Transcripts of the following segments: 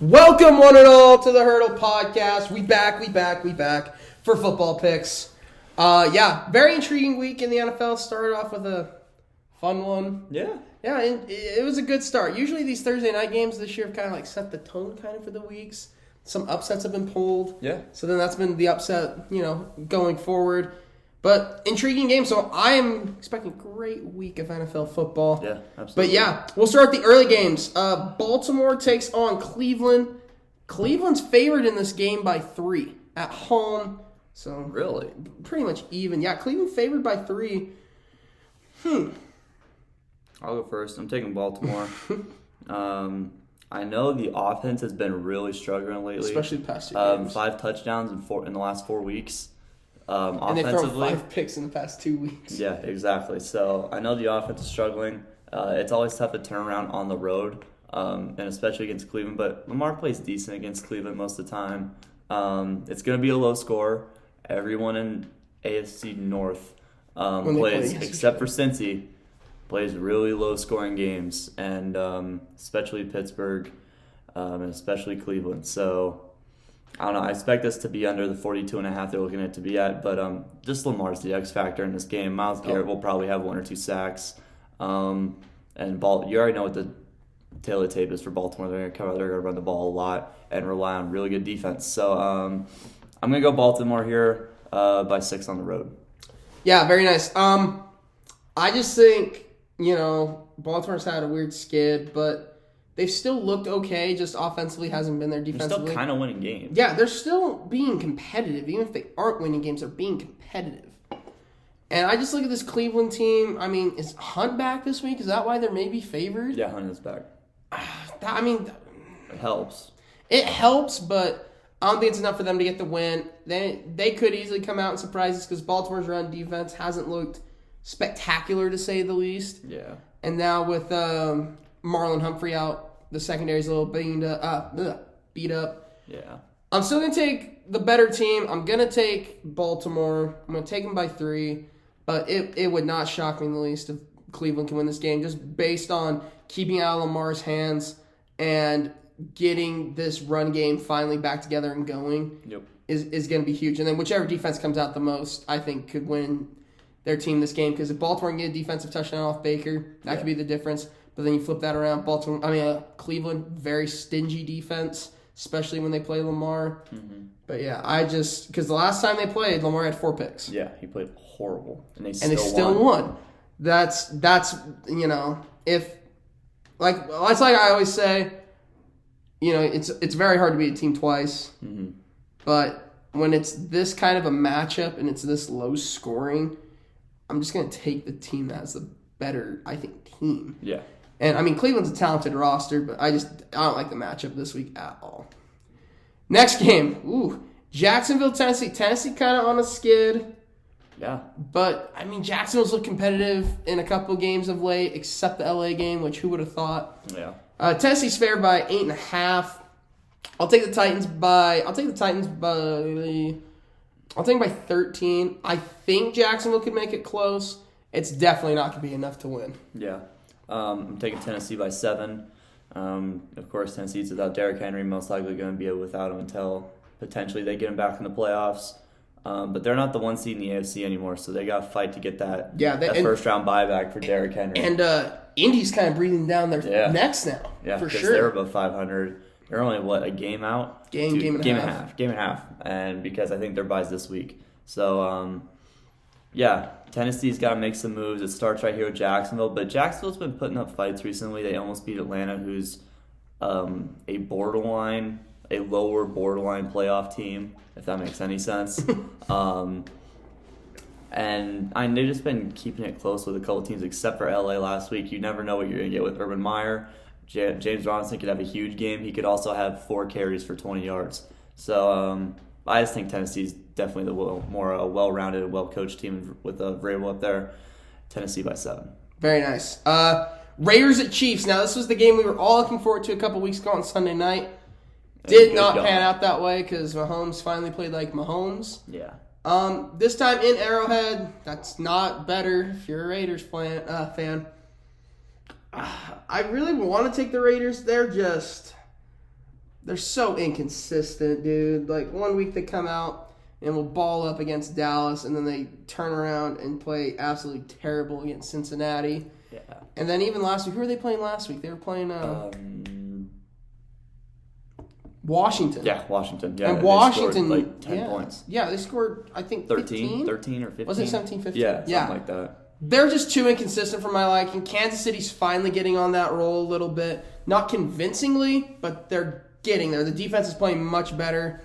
Welcome one and all to the Hurdle Podcast. We back for football picks. Very intriguing week in the NFL. Started off with a fun one. Yeah, and it was a good start. Usually these Thursday night games this year have kind of like set the tone kind of for the weeks. Some upsets have been pulled. Yeah. So then that's been the upset, going forward. But intriguing game, so I am expecting a great week of NFL football. Yeah, absolutely. But we'll start the early games. Baltimore takes on Cleveland. Cleveland's favored in this game by 3 at home. So really? Pretty much even. Yeah, Cleveland favored by 3. I'll go first. I'm taking Baltimore. I know the offense has been really struggling lately. Especially the past 2 games. 5 touchdowns in the last 4 weeks. And they've thrown 5 picks in the past 2 weeks. Yeah, exactly. So I know the offense is struggling. It's always tough to turn around on the road, and especially against Cleveland. But Lamar plays decent against Cleveland most of the time. It's going to be a low score. Everyone in AFC North plays, except for Cincy, plays really low-scoring games, and especially Pittsburgh and especially Cleveland. So I don't know. I expect this to be under the 42.5 they're looking at it to be at, but just Lamar's the X factor in this game. Myles Garrett will probably have 1 or 2 sacks, and you already know what the tail of the tape is for Baltimore. They're going to run the ball a lot and rely on really good defense. So I'm going to go Baltimore here by 6 on the road. Yeah, very nice. I just think Baltimore's had a weird skid, but they've still looked okay, just offensively hasn't been there defensively. They're still kind of winning games. Yeah, they're still being competitive. Even if they aren't winning games, they're being competitive. And I just look at this Cleveland team. I mean, is Hunt back this week? Is that why they're maybe favored? Yeah, Hunt is back. It helps. It helps, but I don't think it's enough for them to get the win. They could easily come out and surprise us because Baltimore's run defense hasn't looked spectacular, to say the least. Yeah. And now with Marlon Humphrey out, the secondary's a little beat up. Yeah. I'm still going to take the better team. I'm going to take Baltimore. I'm going to take them by 3. But it would not shock me in the least if Cleveland can win this game, just based on keeping out of Lamar's hands and getting this run game finally back together and going. Yep. Is going to be huge. And then whichever defense comes out the most, I think, could win their team this game. Because if Baltimore can get a defensive touchdown off Baker, that could be the difference. But then you flip that around. Cleveland, very stingy defense, especially when they play Lamar. Mm-hmm. But because the last time they played, Lamar had 4 picks. Yeah, he played horrible, and they still won. That's if like I always say, it's very hard to beat a team twice. Mm-hmm. But when it's this kind of a matchup and it's this low scoring, I'm just gonna take the team that has the better, I think, team. Yeah. And, Cleveland's a talented roster, but I don't like the matchup this week at all. Next game. Jacksonville, Tennessee. Tennessee kind of on a skid. Yeah. But, Jacksonville's looked competitive in a couple of games of late, except the LA game, which who would have thought? Yeah. Tennessee's favored by 8.5. I'll take the Titans by 13. I think Jacksonville could make it close. It's definitely not going to be enough to win. Yeah. I'm taking Tennessee by 7. Of course, Tennessee's without Derrick Henry, most likely going to be without him until potentially they get him back in the playoffs. But they're not the 1 seed in the AFC anymore, so they got to fight to get that first-round buyback for Derrick Henry. And Indy's kind of breathing down their necks now, for sure. They're above 500. They're only, a game out? Game and a half. And because I think their bye's this week. So, Tennessee's got to make some moves. It starts right here with Jacksonville. But Jacksonville's been putting up fights recently. They almost beat Atlanta, who's a lower borderline playoff team, if that makes any sense. And they've just been keeping it close with a couple teams, except for LA last week. You never know what you're going to get with Urban Meyer. James Robinson could have a huge game. He could also have 4 carries for 20 yards. So I just think Tennessee's definitely the more well-rounded, well-coached team with Vrabel up there. Tennessee by 7. Very nice. Raiders at Chiefs. Now, this was the game we were all looking forward to a couple weeks ago on Sunday night. Did not pan out that way because Mahomes finally played like Mahomes. Yeah. This time in Arrowhead, that's not better if you're a Raiders fan. I really want to take the Raiders. They're just they're so inconsistent, dude. Like, one week they come out and will ball up against Dallas, and then they turn around and play absolutely terrible against Cincinnati. Yeah. And then even last week, who were they playing last week? They were playing Washington. Yeah, Washington. Yeah, and Washington, they scored, 10 points. Yeah, they scored, I think, 13 or 15. Was it 17, 15? Yeah, something like that. They're just too inconsistent for my liking. Kansas City's finally getting on that roll a little bit. Not convincingly, but they're getting there. The defense is playing much better.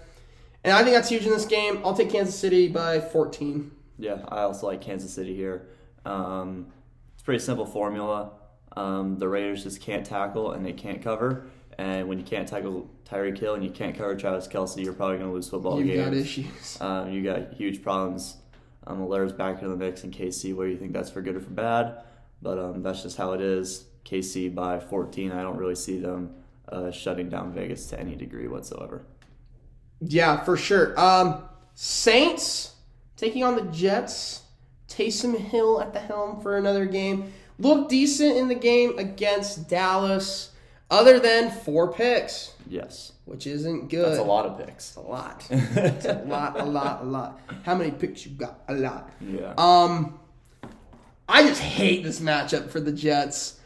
And I think that's huge in this game. I'll take Kansas City by 14. Yeah, I also like Kansas City here. It's a pretty simple formula. The Raiders just can't tackle and they can't cover. And when you can't tackle Tyreek Hill and you can't cover Travis Kelce, you're probably going to lose football games. You've got issues. You got huge problems. Alera's back in the mix in KC, where you think that's for good or for bad. But that's just how it is. KC by 14, I don't really see them shutting down Vegas to any degree whatsoever. Yeah, for sure. Saints taking on the Jets. Taysom Hill at the helm for another game. Looked decent in the game against Dallas, other than 4 picks. Yes. Which isn't good. That's a lot of picks. A lot. It's a lot. How many picks you got? A lot. Yeah. I just hate this matchup for the Jets.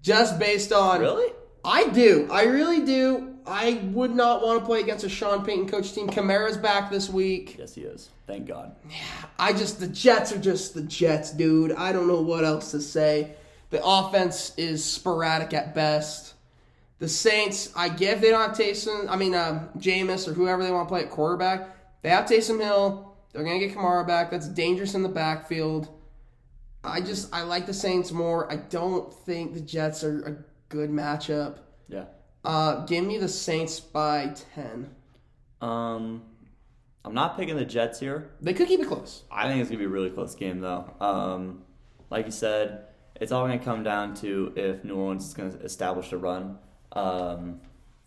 Just based on... Really? I do. I really do. I would not want to play against a Sean Payton coach team. Kamara's back this week. Yes, he is. Thank God. The Jets are just the Jets, dude. I don't know what else to say. The offense is sporadic at best. The Saints, I get if they don't have Jameis or whoever they want to play at quarterback. They have Taysom Hill. They're going to get Kamara back. That's dangerous in the backfield. I like the Saints more. I don't think the Jets are a good matchup. Yeah. Give me the Saints by 10. I'm not picking the Jets here. They could keep it close. I think it's going to be a really close game, though. Like you said, it's all going to come down to if New Orleans is going to establish a run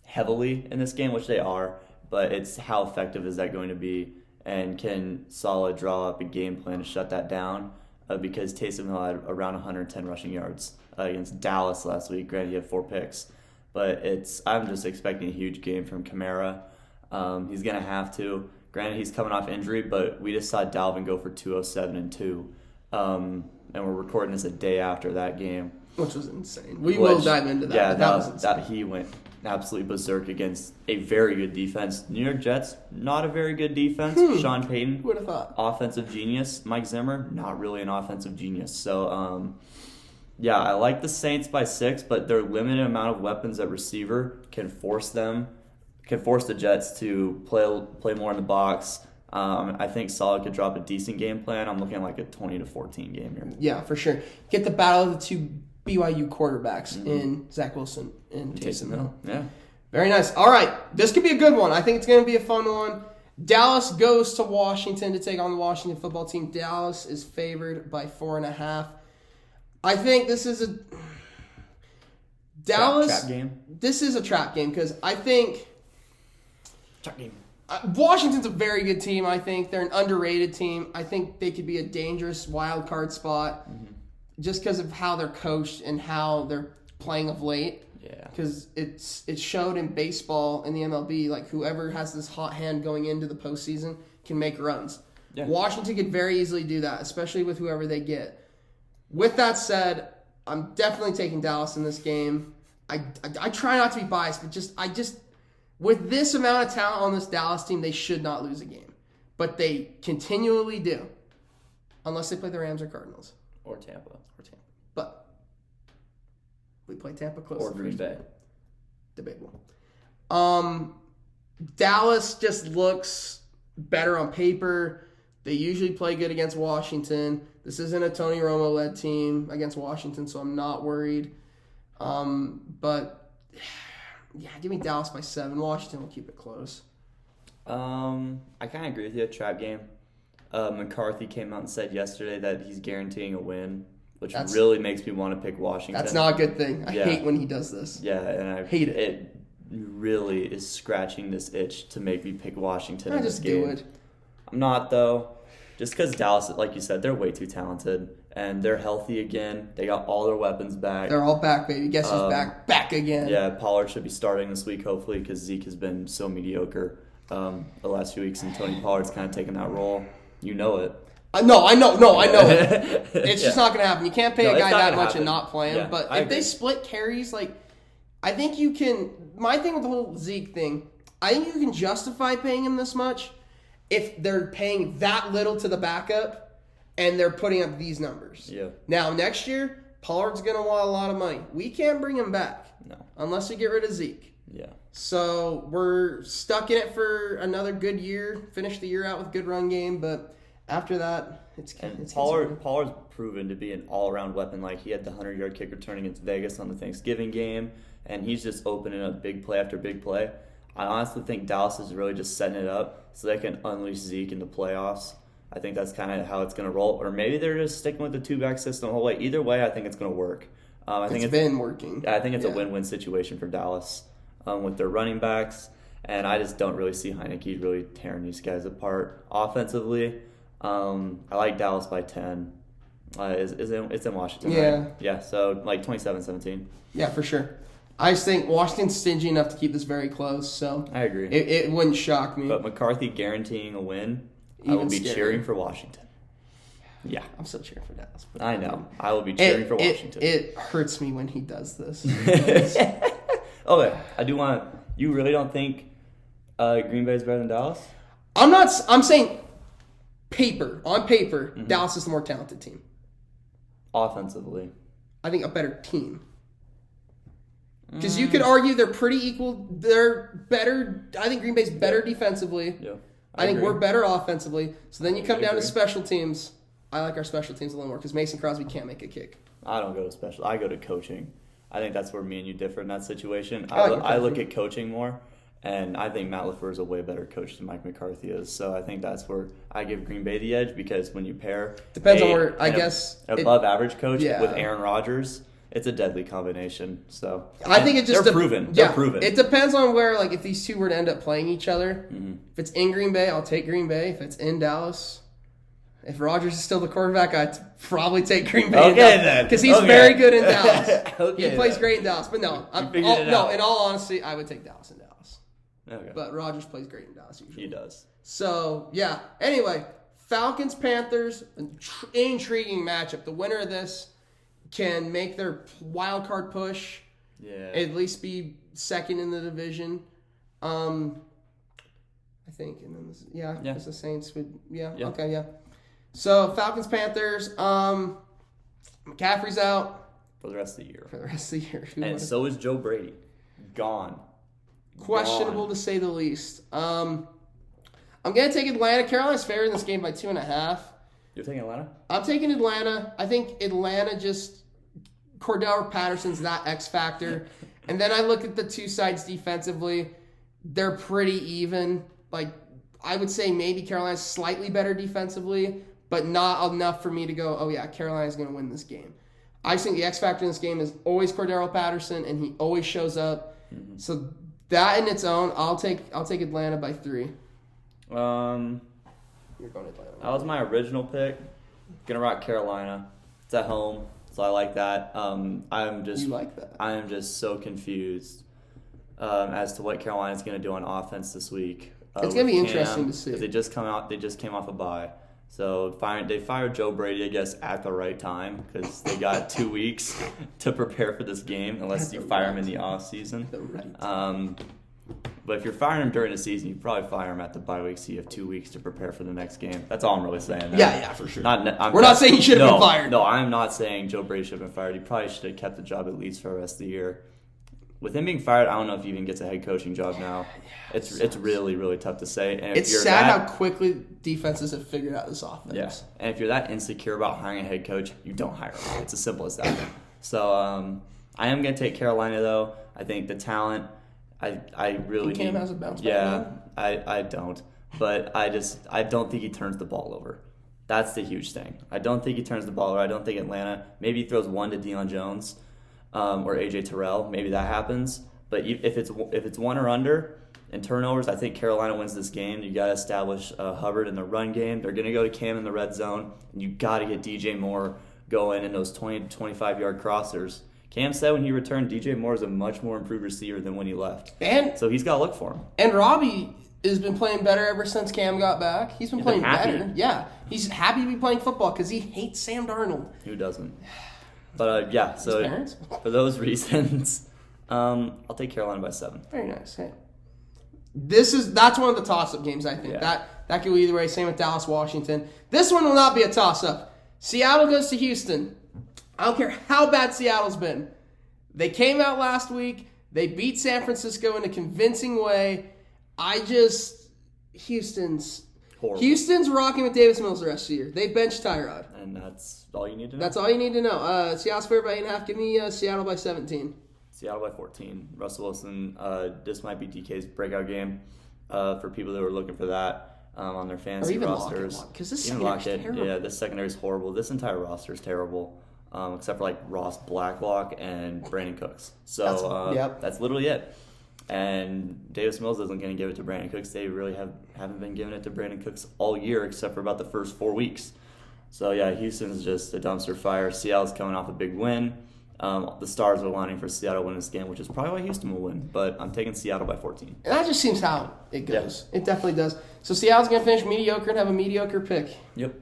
heavily in this game, which they are, but it's how effective is that going to be, and can Saleh draw up a game plan to shut that down, because Taysom Hill had around 110 rushing yards against Dallas last week. Granted, he had 4 picks, but I'm just expecting a huge game from Kamara. He's going to have to. Granted, he's coming off injury, but we just saw Dalvin go for 207 and 2, and we're recording this a day after that game. Which was insane. We will dive into that. Yeah, that was insane. He went absolutely berserk against a very good defense. New York Jets, not a very good defense. Sean Payton, who would have thought? Offensive genius. Mike Zimmer, not really an offensive genius. So, yeah, I like the Saints by 6, but their limited amount of weapons at receiver can force the Jets to play more in the box. I think Saleh could drop a decent game plan. I'm looking at like a 20-14 game here. Yeah, for sure. Get the battle of the 2 BYU quarterbacks in Zach Wilson and Taysom Hill. Yeah. Very nice. All right. This could be a good one. I think it's going to be a fun one. Dallas goes to Washington to take on the Washington football team. Dallas is favored by 4.5. I think this is a... Trap game? This is a trap game because I think... Trap game. Washington's a very good team, I think. They're an underrated team. I think they could be a dangerous wild card spot just because of how they're coached and how they're playing of late. Yeah. Because it showed in baseball in the MLB, like whoever has this hot hand going into the postseason can make runs. Yeah. Washington could very easily do that, especially with whoever they get. With that said, I'm definitely taking Dallas in this game. I try not to be biased, but with this amount of talent on this Dallas team, they should not lose a game. But they continually do. Unless they play the Rams or Cardinals. Or Tampa. But we play Tampa close. Or Green Bay. Debatable. Dallas just looks better on paper. They usually play good against Washington. This isn't a Tony Romo-led team against Washington, so I'm not worried. But... yeah, give me Dallas by 7. Washington will keep it close. I kind of agree with you. Trap game. McCarthy came out and said yesterday that he's guaranteeing a win, which really makes me want to pick Washington. That's not a good thing. I hate when he does this. Yeah, and I hate it. It really is scratching this itch to make me pick Washington in this game. Do it. I'm not, though. Just because Dallas, like you said, they're way too talented. and they're healthy again. They got all their weapons back. They're all back, baby. Guess who's back again? Yeah, Pollard should be starting this week, hopefully, because Zeke has been so mediocre the last few weeks, and Tony Pollard's kind of taken that role. You know it. I know it. It's just not going to happen. You can't pay a guy that much and not play him. Yeah, but if they split carries, like, I think you can. My thing with the whole Zeke thing, I think you can justify paying him this much if they're paying that little to the backup and they're putting up these numbers. Yeah. Now, next year, Pollard's going to want a lot of money. We can't bring him back. No. Unless we get rid of Zeke. Yeah. So we're stuck in it for another good year. Finish the year out with good run game, but after that, it's Pollard's proven to be an all-around weapon. Like, he had the 100-yard kick return against Vegas on the Thanksgiving game, and he's just opening up big play after big play. I honestly think Dallas is really just setting it up so they can unleash Zeke in the playoffs. I think that's kind of how it's going to roll. Or maybe they're just sticking with the two-back system the whole way. Either way, I think it's going to work. I think it's been working. I think it's a win-win situation for Dallas with their running backs. And I just don't really see Heineke really tearing these guys apart offensively. I like Dallas by 10. It's in Washington, right? Yeah, so like 27-17. Yeah, for sure. I just think Washington's stingy enough to keep this very close, so I agree. It wouldn't shock me. But McCarthy guaranteeing a win, I will be cheering for Washington. Yeah. I'm still cheering for Dallas. But I know. I will be cheering for Washington. It hurts me when he does this. Okay, I do want to... You really don't think Green Bay is better than Dallas? I'm saying on paper, Mm-hmm. Dallas is the more talented team. Offensively. I think a better team. Because you could argue they're pretty equal. They're better. I think Green Bay's better defensively. Yeah. I think we're better offensively. So then you come down to special teams. I like our special teams a little more because Mason Crosby can't make a kick. I don't go to special. I go to coaching. I think that's where me and you differ in that situation. I look at coaching more, and I think Matt LaFleur is a way better coach than Mike McCarthy is. So I think that's where I give Green Bay the edge because when you pair depends on where I guess above average coach with Aaron Rodgers, it's a deadly combination. So I think it just they're proven. Yeah, they're proven. It depends on where, like, if these two were to end up playing each other. Mm-hmm. If it's in Green Bay, I'll take Green Bay. If it's in Dallas, if Rodgers is still the quarterback, I'd probably take Green Bay. Okay, then. Because he's very good in Dallas. Okay, he plays great in Dallas. But no, in all honesty, I would take Dallas in Dallas. Okay. But Rodgers plays great in Dallas usually. He does. So, yeah. Anyway, Falcons Panthers, intriguing matchup. The winner of this can make their wild card push. Yeah. At least be second in the division. I think, and then because the Saints would, okay, yeah. So Falcons Panthers, McCaffrey's out for the rest of the year. And so is Joe Brady, gone. Questionable to say the least. I'm gonna take Atlanta. Carolina's favored in this game by 2.5. You're taking Atlanta? I'm taking Atlanta. I think Atlanta Cordell Patterson's that X factor. And then I look at the two sides defensively. They're pretty even. Like, I would say maybe Carolina's slightly better defensively, but not enough for me to go, oh yeah, Carolina's going to win this game. I think the X factor in this game is always Cordell Patterson, and he always shows up. Mm-hmm. So that in its own, I'll take Atlanta by 3. You're going Atlanta. That was my original pick. Gonna rock Carolina. It's at home, so I like that. You like that? I am just so confused as to what Carolina's gonna do on offense this week. It's gonna be interesting to see. They just came off a bye. So they fired Joe Brady, I guess, at the right time because they got 2 weeks to prepare for this game, unless you fire him in the offseason. But if you're firing him during the season, you probably fire him at the bye week so you have 2 weeks to prepare for the next game. That's all I'm really saying. Yeah, for sure. We're not saying he should have been fired. No, I'm not saying Joe Brady should have been fired. He probably should have kept the job at least for the rest of the year. With him being fired, I don't know if he even gets a head coaching job now. It's really, really tough to say. And it's sad how quickly defenses have figured out this offense. Yeah, and if you're that insecure about hiring a head coach, you don't hire him. It's as simple as that. So I am going to take Carolina, though. I think the talent, I really need. Cam has a bounce back. Yeah, I don't. But I don't think he turns the ball over. That's the huge thing. I don't think he turns the ball over. I don't think Atlanta, maybe he throws one to Deion Jones. Or A.J. Terrell, maybe that happens. But if it's one or under in turnovers, I think Carolina wins this game. You got to establish Hubbard in the run game. They're going to go to Cam in the red zone. And you got to get DJ Moore going in those 20 to 25-yard crossers. Cam said when he returned, DJ Moore is a much more improved receiver than when he left. And so he's got to look for him. And Robbie has been playing better ever since Cam got back. He's been playing better. Yeah. He's happy to be playing football because he hates Sam Darnold. Who doesn't? But, so his parents? For those reasons, I'll take Carolina by 7. Very nice. Hey. That's one of the toss-up games, I think. Yeah. That could go either way. Same with Dallas, Washington. This one will not be a toss-up. Seattle goes to Houston. I don't care how bad Seattle's been. They came out last week. They beat San Francisco in a convincing way. Houston's horrible. Houston's rocking with Davis Mills the rest of the year. They benched Tyrod. And that's all you need to know. That's all you need to know. Seattle's favored by 8.5. Give me Seattle by 17. Seattle by 14. Russell Wilson, this might be DK's breakout game for people that were looking for that on their fantasy rosters. Because this secondary is terrible. Yeah, this secondary is horrible. This entire roster is terrible, except for like Ross Blacklock and Brandon Cooks. So that's literally it. And Davis Mills isn't going to give it to Brandon Cooks. They really haven't been giving it to Brandon Cooks all year except for about the first 4 weeks. So, yeah, Houston's just a dumpster fire. Seattle's coming off a big win. The stars are lining for Seattle to win this game, which is probably why Houston will win. But I'm taking Seattle by 14. And that just seems how it goes. Yeah. It definitely does. So Seattle's going to finish mediocre and have a mediocre pick. Yep.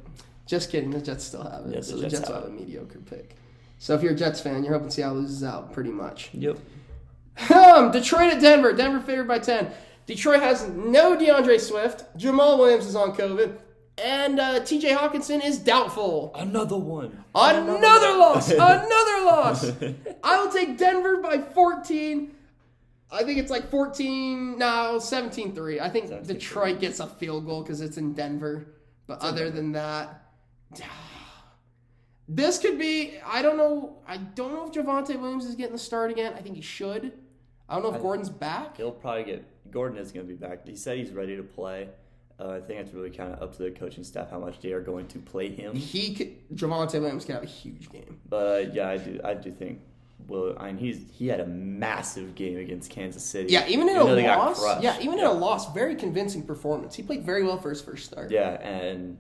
Just kidding. The Jets still have it. Yeah, so the Jets will have a mediocre pick. So if you're a Jets fan, you're hoping Seattle loses out pretty much. Yep. Detroit at Denver. Denver favored by 10. Detroit has no DeAndre Swift. Jamal Williams is on COVID. And T.J. Hawkinson is doubtful. Another one. Another loss. Another loss. I will take Denver by 14. I think it's like 17-3. I think 17-3. Detroit gets a field goal because it's in Denver. But other than that, this could be, I don't know if Javonte Williams is getting the start again. I think he should. I don't know if Gordon's back. Gordon is going to be back. He said he's ready to play. I think it's really kind of up to the coaching staff how much they are going to play him. Javonte Williams can have a huge game. But I do think. Well, he had a massive game against Kansas City. Yeah, even in a loss, very convincing performance. He played very well for his first start. Yeah, and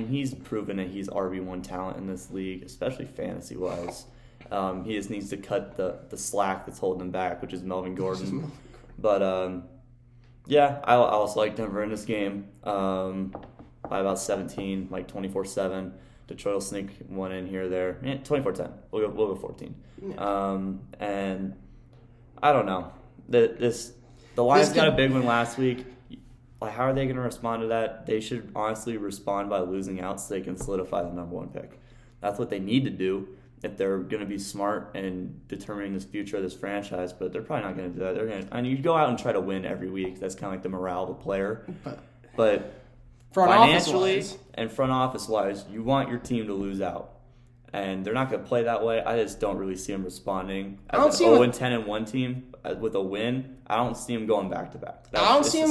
he's proven that he's RB1 talent in this league, especially fantasy wise. He just needs to cut the slack that's holding him back, which is Melvin Gordon. But I also like Denver in this game by about 17, like 24-7. Detroit will sneak one in here or there. 24-10. We'll go 14. Yeah. And I don't know. The Lions got a big win last week. Like, how are they going to respond to that? They should honestly respond by losing out so they can solidify the number 1 pick. That's what they need to do if they're going to be smart and determining this future of this franchise. But they're probably not going to do that. They're going to. You go out and try to win every week. That's kind of like the morale of a player. But financially and front office wise, you want your team to lose out, and they're not going to play that way. I just don't really see them responding. As an 0-10-1 team with a win, I don't see them going back to back. I don't see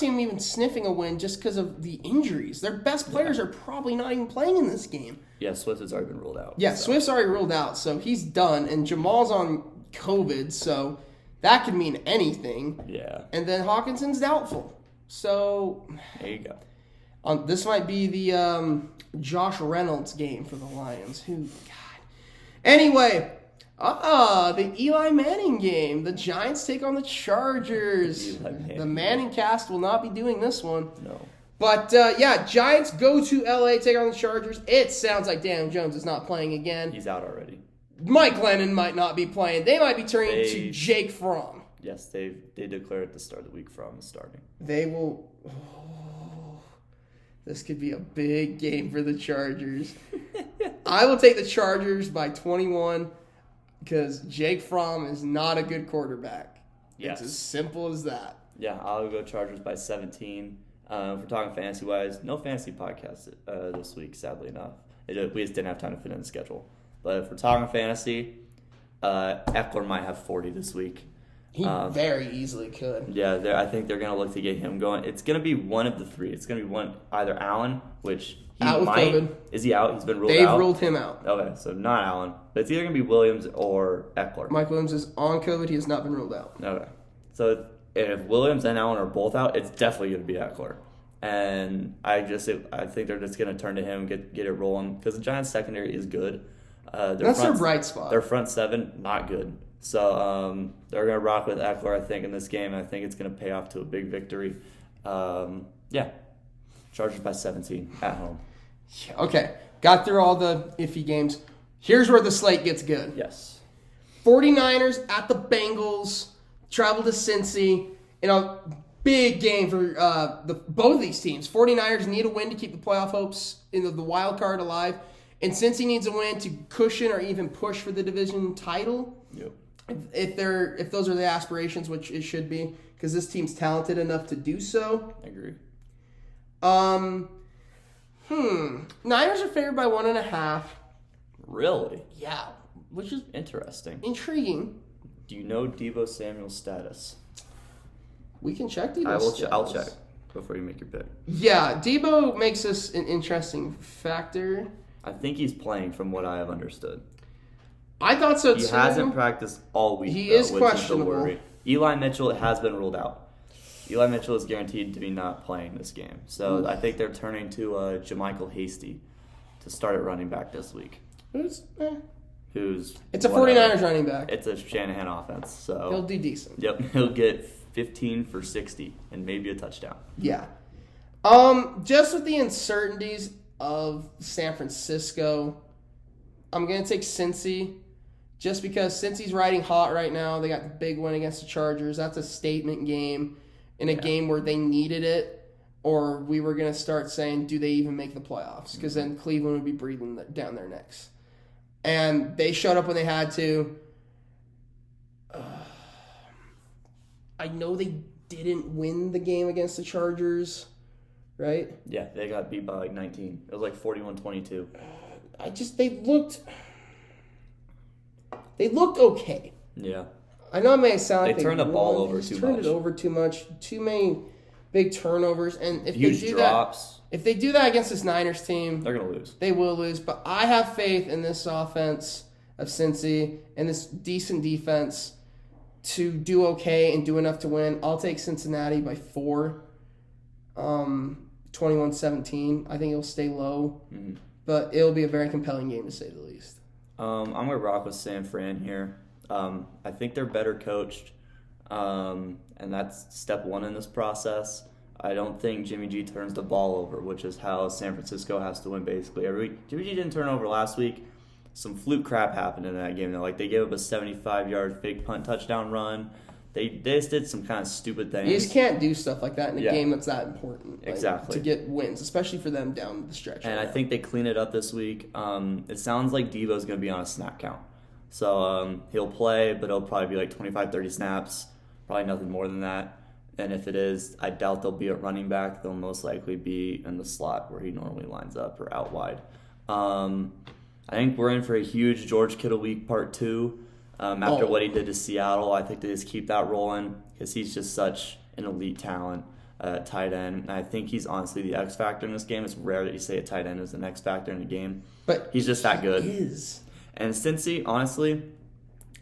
them even sniffing a win just because of the injuries. Their best players are probably not even playing in this game. Yeah, Swift has already been ruled out. Yeah, Swift's already ruled out, so he's done, and Jamal's on COVID, so that could mean anything. Yeah. And then Hawkinson's doubtful. So there you go. This might be the Josh Reynolds game for the Lions. Anyway, the Eli Manning game. The Giants take on the Chargers. The Manning cast will not be doing this one. No. But, Giants go to L.A., take on the Chargers. It sounds like Daniel Jones is not playing again. He's out already. Mike Lennon might not be playing. They might be turning to Jake Fromm. Yes, they declared at the start of the week Fromm is starting. They will... This could be a big game for the Chargers. I will take the Chargers by 21 because Jake Fromm is not a good quarterback. Yes. It's as simple as that. Yeah, I'll go Chargers by 17. If we're talking fantasy-wise, no fantasy podcast this week, sadly enough. We just didn't have time to fit in the schedule. But if we're talking fantasy, Eckler might have 40 this week. He very easily could. Yeah, I think they're going to look to get him going. It's going to be one of the three. It's going to be either Allen, which he out with might. COVID. Is he out? He's been ruled out? They've ruled him out. Okay, so not Allen. But it's either going to be Williams or Eckler. Mike Williams is on COVID. He has not been ruled out. Okay. So if Williams and Allen are both out, it's definitely going to be Eckler. And I think they're just going to turn to him, get it rolling, because the Giants' secondary is good. That's their bright spot. Their front seven, not good. So they're going to rock with Eckler, I think, in this game. I think it's going to pay off to a big victory. Chargers by 17 at home. Okay, got through all the iffy games. Here's where the slate gets good. Yes. 49ers at the Bengals, travel to Cincy in a big game for both of these teams. 49ers need a win to keep the playoff hopes in the wild card alive, and Cincy needs a win to cushion or even push for the division title. Yep. If those are the aspirations, which it should be, because this team's talented enough to do so. I agree. Niners are favored by 1.5. Really? Yeah, which is interesting. Intriguing. Do you know Deebo Samuel's status? We can check Debo's status. I'll check before you make your pick. Yeah, Debo makes this an interesting factor. I think he's playing from what I have understood. I thought so too. He hasn't practiced all week. He is questionable. Eli Mitchell has been ruled out. Eli Mitchell is guaranteed to be not playing this game. So I think they're turning to Jamichael Hasty to start at running back this week. It's a 49ers running back. It's a Shanahan offense. So he'll do decent. Yep, he'll get 15 for 60 and maybe a touchdown. Yeah. Just with the uncertainties of San Francisco, I'm going to take Cincy. Just because Cincy's riding hot right now. They got the big win against the Chargers. That's a statement game in a game where they needed it, or we were going to start saying, do they even make the playoffs? Because then Cleveland would be breathing down their necks. And they showed up when they had to. I know they didn't win the game against the Chargers, right? Yeah, they got beat by like 19. It was like 41-22. They looked okay. Yeah. I know it may sound like they turned the ball over too much. Turned it over too much. Too many big turnovers, and if huge they do drops. If they do that against this Niners team, they're gonna lose. They will lose. But I have faith in this offense of Cincy and this decent defense to do okay and do enough to win. I'll take Cincinnati by 4, 21-17. I think it'll stay low, but it'll be a very compelling game to say the least. I'm gonna rock with San Fran here. I think they're better coached, and that's step one in this process. I don't think Jimmy G turns the ball over, which is how San Francisco has to win basically every week. Jimmy G didn't turn over last week. Some fluke crap happened in that game. Like they gave up a 75-yard fake punt touchdown run. They just did some kind of stupid things. You just can't do stuff like that in a game that's that important. Exactly. To get wins, especially for them down the stretch. And I think they clean it up this week. It sounds like Devo's going to be on a snap count. So he'll play, but it'll probably be like 25, 30 snaps. Probably nothing more than that. And if it is, I doubt they'll be at running back. They'll most likely be in the slot where he normally lines up or out wide. I think we're in for a huge George Kittle week part 2. After what he did to Seattle, I think they just keep that rolling because he's just such an elite talent at tight end. And I think he's honestly the X factor in this game. It's rare that you say a tight end is an X factor in a game. But he's just that good. He is. And Cincy, honestly,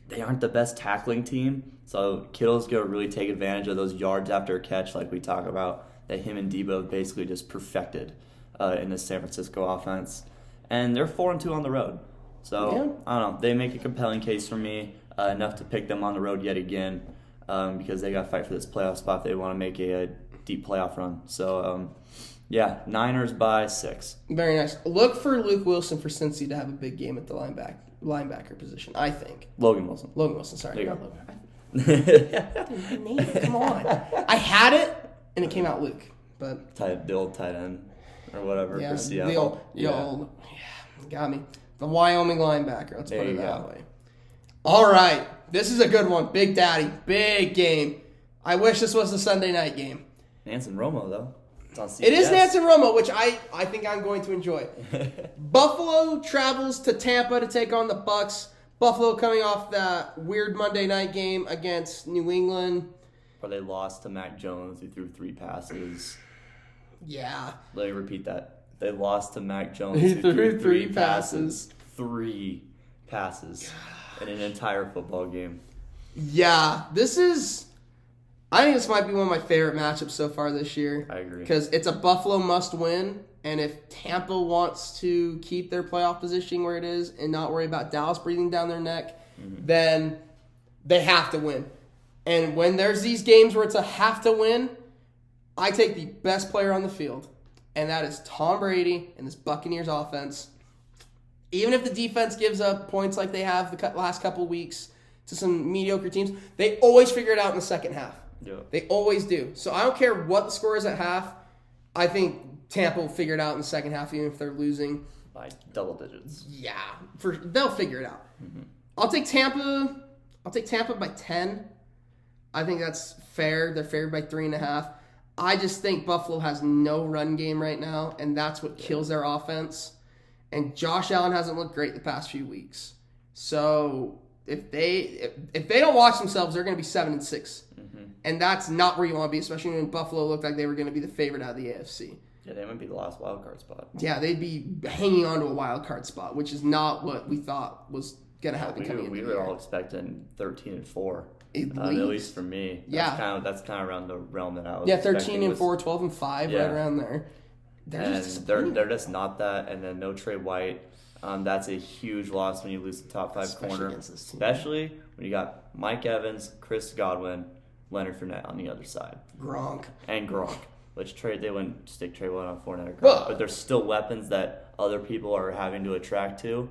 they aren't the best tackling team. So Kittle's going to really take advantage of those yards after a catch like we talk about that him and Debo have basically just perfected in the San Francisco offense. And they're 4-2 on the road. So, I don't know. They make a compelling case for me, enough to pick them on the road yet again because they got to fight for this playoff spot if they want to make a deep playoff run. So, Niners by 6. Very nice. Look for Luke Wilson for Cincy to have a big game at the linebacker position, I think. Logan Wilson, sorry. There you go. Come on. I had it, and it came out Luke. But the old tight end or whatever for Seattle. The old, got me. The Wyoming linebacker, let's put it that way. All right, this is a good one. Big Daddy, big game. I wish this was a Sunday night game. Nance and Romo, though. It's on CBS. It is Nance and Romo, which I think I'm going to enjoy. Buffalo travels to Tampa to take on the Bucs. Buffalo coming off that weird Monday night game against New England. Where they lost to Mac Jones, who threw 3 passes. Yeah. Let me repeat that. They lost to Mac Jones, who threw 3 passes. 3 passes in an entire football game. Yeah, this is... I think this might be one of my favorite matchups so far this year. I agree. Because it's a Buffalo must-win, and if Tampa wants to keep their playoff position where it is and not worry about Dallas breathing down their neck, then they have to win. And when there's these games where it's a have to win, I take the best player on the field, and that is Tom Brady and this Buccaneers offense. Even if the defense gives up points like they have the last couple weeks to some mediocre teams, they always figure it out in the second half. Yeah. They always do. So I don't care what the score is at half. I think Tampa will figure it out in the second half, even if they're losing. By double digits. Yeah, they'll figure it out. I'll take Tampa by 10. I think that's fair. They're favored by 3.5. I just think Buffalo has no run game right now, and that's what kills their offense. And Josh Allen hasn't looked great the past few weeks. So if they don't watch themselves, they're going to be 7-6. And that's not where you want to be, especially when Buffalo looked like they were going to be the favorite out of the AFC. Yeah, they might be the last wild card spot. Yeah, they'd be hanging on to a wild card spot, which is not what we thought was going to happen coming into the year. We were all expecting 13-4. At least for me. That's kind of around the realm that I was. Yeah, 13-4, 12-5, right around there. They're just not that. And then no Trey White. That's a huge loss when you lose the top 5 corner, especially when you got Mike Evans, Chris Godwin, Leonard Fournette on the other side, Gronk, which they wouldn't stick Trey White on Fournette or Gronk, but there's still weapons that other people are having to attract to,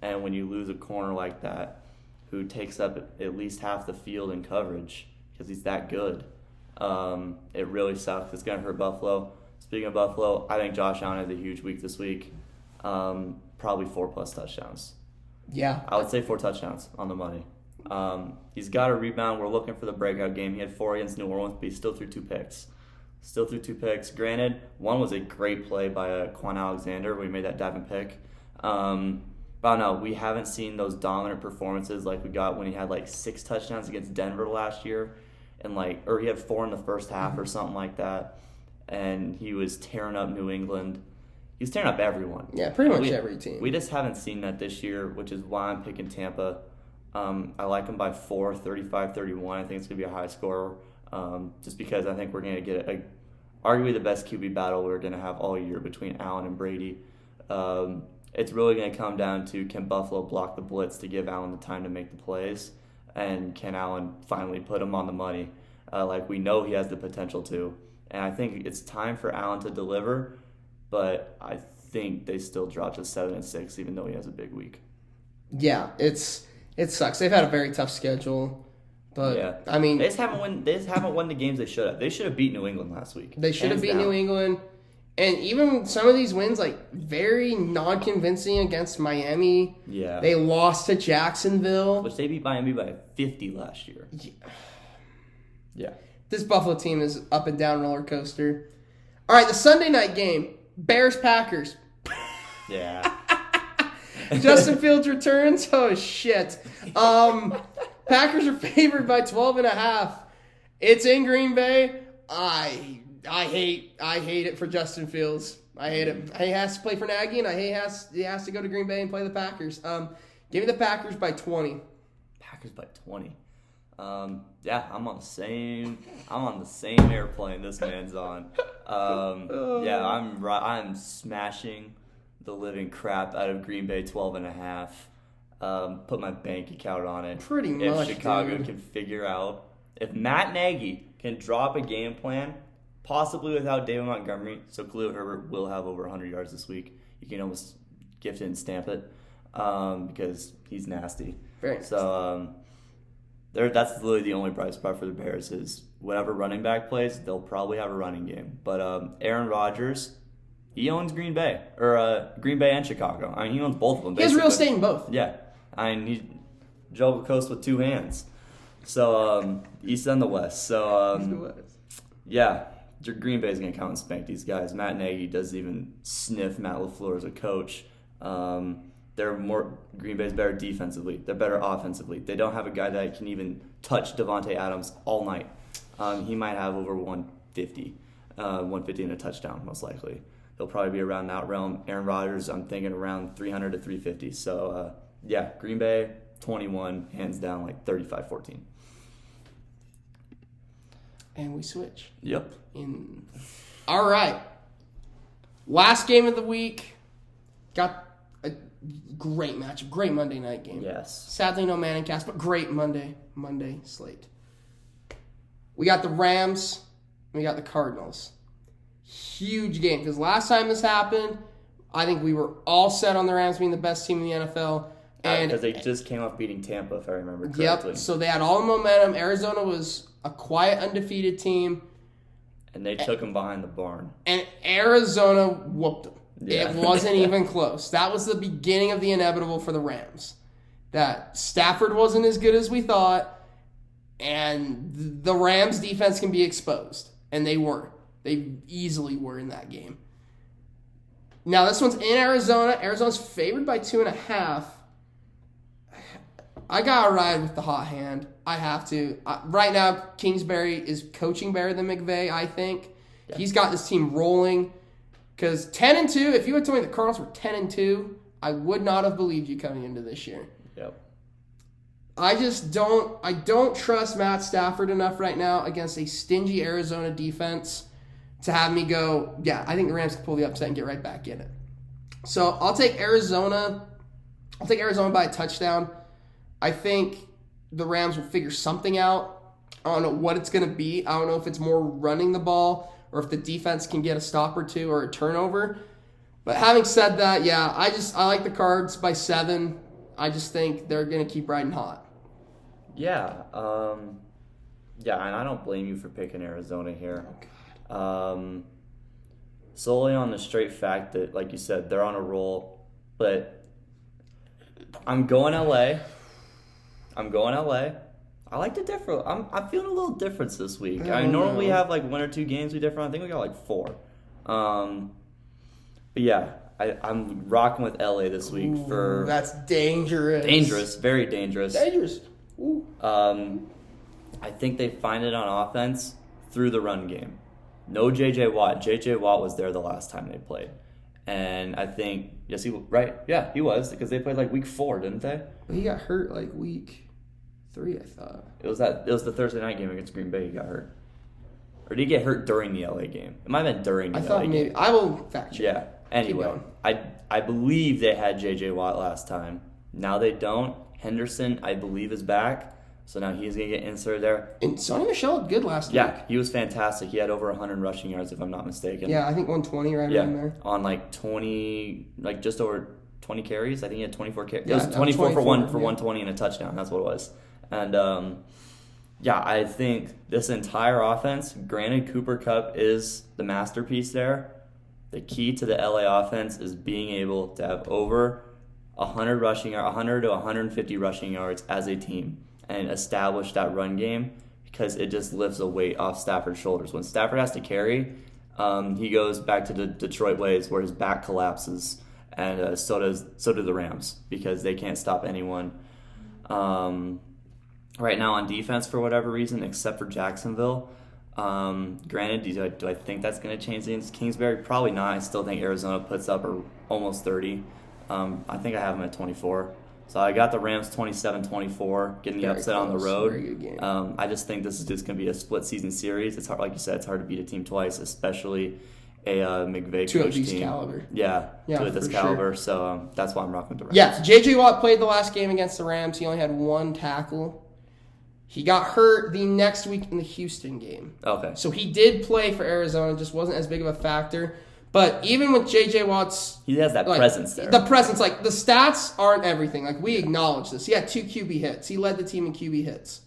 and when you lose a corner like that, who takes up at least half the field in coverage because he's that good, it really sucks. It's gonna hurt Buffalo. Speaking of Buffalo, I think Josh Allen has a huge week this week. Probably 4+ touchdowns. Yeah. I would say 4 touchdowns on the money. He's got a rebound. We're looking for the breakout game. He had 4 against New Orleans, but he still threw 2 picks. Granted, one was a great play by Quan Alexander when he made that diving pick. But no, we haven't seen those dominant performances like we got when he had like 6 touchdowns against Denver last year, or he had 4 in the first half or something like that, and he was tearing up New England. He's tearing up everyone. Yeah, pretty much every team. We just haven't seen that this year, which is why I'm picking Tampa. I like them by 4, 35-31. I think it's going to be a high score, just because I think we're going to get arguably the best QB battle we're going to have all year between Allen and Brady. It's really going to come down to, can Buffalo block the blitz to give Allen the time to make the plays, and can Allen finally put him on the money like we know he has the potential to. And I think it's time for Allen to deliver, but I think they still drop to 7-6 even though he has a big week. Yeah, it sucks. They've had a very tough schedule. But yeah. I mean, they just haven't won the games they should have. They should have beat New England last week. They should have beat New England. And even some of these wins, like, very non-convincing against Miami. Yeah. They lost to Jacksonville. Which they beat Miami by 50 last year. Yeah. This Buffalo team is up and down roller coaster. All right, the Sunday night game, Bears-Packers. Yeah. Justin Fields returns. Oh, shit. Packers are favored by 12.5. It's in Green Bay. I hate it for Justin Fields. I hate it. He has to play for Nagy, and he has to go to Green Bay and play the Packers. Give me the Packers by 20. Packers by 20. Yeah, I'm on the same airplane this man's on. Yeah, I'm smashing the living crap out of Green Bay 12.5. Put my bank account on it. Pretty much. If Chicago can figure out, if Matt Nagy can drop a game plan, possibly without David Montgomery, so Khalil Herbert will have over 100 yards this week. You can almost gift it and stamp it because he's nasty. Very nice. So that's literally the only bright spot for the Bears is whatever running back plays, they'll probably have a running game. But Aaron Rodgers, he owns Green Bay and Chicago. I mean, he owns both of them. He has real estate in both. Yeah, I mean, he drove the coast with 2 hands. So East and the West. So yeah, Green Bay is gonna come and spank these guys. Matt Nagy doesn't even sniff Matt LaFleur as a coach. Green Bay's better defensively. They're better offensively. They don't have a guy that can even touch Devontae Adams all night. He might have over 150 and a touchdown, most likely. He'll probably be around that realm. Aaron Rodgers, I'm thinking around 300 to 350. So, yeah, Green Bay, 21, hands down, like 35-14. and we switch. Yep. All right. Last game of the week. Got a great matchup. Great Monday night game. Yes. Sadly, no Manning cast, but great Monday slate. We got the Rams. We got the Cardinals. Huge game, because last time this happened, I think we were all set on the Rams being the best team in the NFL. Because they just came off beating Tampa, if I remember correctly. Yep, so they had all the momentum. Arizona was a quiet, undefeated team. And they took them behind the barn. And Arizona whooped them. Yeah. It wasn't even close. That was the beginning of the inevitable for the Rams. That Stafford wasn't as good as we thought, and the Rams' defense can be exposed. And they were. They easily were in that game. Now, this one's in Arizona. Arizona's favored by 2.5. I got to ride with the hot hand. I have to. Right now, Kingsbury is coaching better than McVay, I think. Yeah. He's got this team rolling. Because 10-2, if you had told me the Cardinals were 10-2, I would not have believed you coming into this year. Yep. I don't trust Matt Stafford enough right now against a stingy Arizona defense to have me go, yeah, I think the Rams can pull the upset and get right back in it. So I'll take Arizona. I'll take Arizona by a touchdown. I think the Rams will figure something out. I don't know what it's going to be. I don't know if it's more running the ball or if the defense can get a stop or two or a turnover. But having said that, yeah, I like the Cards by 7. I just think they're going to keep riding hot. Yeah. And I don't blame you for picking Arizona here. Oh, God. Solely on the straight fact that, like you said, they're on a roll. But I'm going LA. I like to differ. I'm feeling a little difference this week. I normally have like 1 or 2 games we differ. I think we got like 4. But yeah, I'm rocking with LA this week. For that's dangerous. Dangerous, very dangerous. Dangerous. Ooh. I think they find it on offense through the run game. No J.J. Watt. J.J. Watt was there the last time they played. And I think, yes, he was, because they played like week 4, didn't they? He got hurt like week 3, I thought. It was the Thursday night game against Green Bay he got hurt. Or did he get hurt during the LA game? It might have been during the LA game. I thought maybe. I will fact check. Yeah. Anyway, I believe they had J.J. Watt last time. Now they don't. Henderson, I believe, is back. So now he's going to get inserted there. And Sonny Michel looked good last week. Yeah, he was fantastic. He had over 100 rushing yards, if I'm not mistaken. Yeah, I think 120 right around there. On like 20, like just over 20 carries. I think he had 24 carries. Yeah, it was 24 for 120 and a touchdown. That's what it was. And I think this entire offense, granted Cooper Kupp is the masterpiece there. The key to the LA offense is being able to have over 100 to 150 rushing yards as a team and establish that run game, because it just lifts a weight off Stafford's shoulders. When Stafford has to carry, he goes back to the Detroit ways where his back collapses, and so do the Rams, because they can't stop anyone. Right now on defense, for whatever reason, except for Jacksonville. Granted, do I think that's going to change against Kingsbury? Probably not. I still think Arizona puts up almost 30. I think I have them at 24. So I got the Rams 27-24, getting the upset on the road. Very good game. I just think this is just going to be a split season series. It's hard, like you said, it's hard to beat a team twice, especially a McVay coach team. Caliber. Yeah, two at this caliber. Sure. So that's why I'm rocking with the Rams. Yeah, J.J. Watt played the last game against the Rams. He only had 1 tackle. He got hurt the next week in the Houston game. Okay. So he did play for Arizona, just wasn't as big of a factor. But even with J.J. Watt's... He has that presence there. The presence, the stats aren't everything. We acknowledge this. He had 2 QB hits. He led the team in QB hits.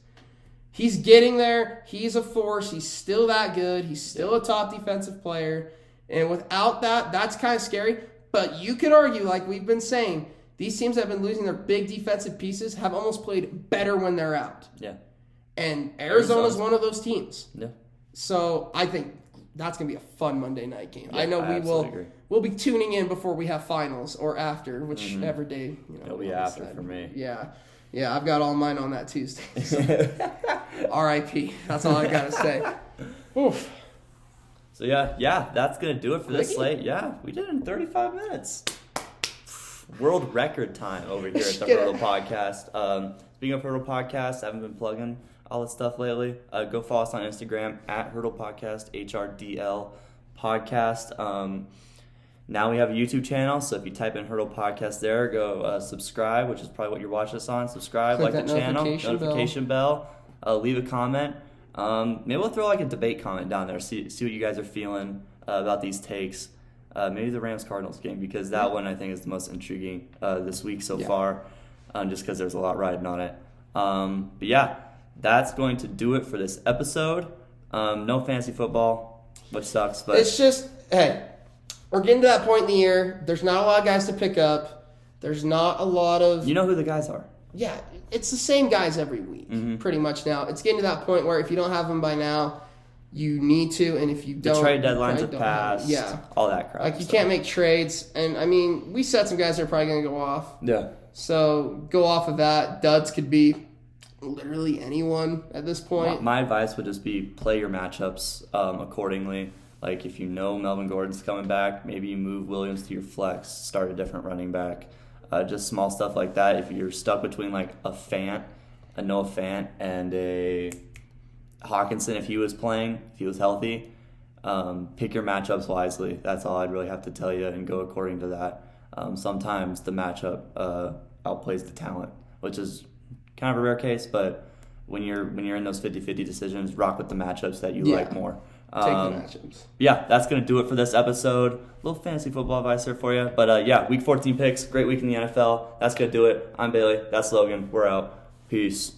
He's getting there. He's a force. He's still that good. He's still a top defensive player. And without that, that's kind of scary. But you could argue, like we've been saying, these teams that have been losing their big defensive pieces have almost played better when they're out. Yeah. And Arizona's one of those teams. Yeah. So I think that's going to be a fun Monday night game. Yeah, I know agree. We'll be tuning in before we have finals or after, whichever day. It'll be after for me. Yeah. Yeah, I've got all mine on that Tuesday. So. R.I.P. That's all I got to say. Oof. So, yeah, that's going to do it for this slate. Yeah, we did it in 35 minutes. World record time over here at the Hurdle Podcast. Speaking of Hurdle Podcast, I haven't been plugging. all this stuff lately. Go follow us on Instagram at Hurdle Podcast, HRDL Podcast. Now we have a YouTube channel, so if you type in Hurdle Podcast there, go subscribe, which is probably what you're watching us on. Subscribe, Click like the channel, notification bell. Leave a comment. Maybe we'll throw like a debate comment down there, see what you guys are feeling about these takes. Maybe the Rams-Cardinals game, because that one I think is the most intriguing this week so far, just because there's a lot riding on it. But yeah, that's going to do it for this episode. No fantasy football, which sucks. But it's just, hey, we're getting to that point in the year. There's not a lot of guys to pick up. There's not a lot of... You know who the guys are. Yeah, it's the same guys every week, pretty much now. It's getting to that point where if you don't have them by now, you need to, and if you don't... The trade deadlines have passed. Yeah. All that crap. Like, you can't make trades. And, I mean, we said some guys are probably going to go off. Yeah. So, go off of that. Duds could be literally anyone at this point. My advice would just be play your matchups accordingly. Like, if you know Melvin Gordon's coming back, maybe you move Williams to your flex, start a different running back. Just small stuff like that. If you're stuck between, like, a Noah Fant, and a Hawkinson, if he was playing, if he was healthy, pick your matchups wisely. That's all I'd really have to tell you, and go according to that. Sometimes the matchup outplays the talent, which is kind of a rare case, but when you're in those 50-50 decisions, rock with the matchups that you like more. Take the matchups. Yeah, that's going to do it for this episode. A little fantasy football advice here for you. But yeah, week 14 picks, great week in the NFL. That's going to do it. I'm Bailey. That's Logan. We're out. Peace.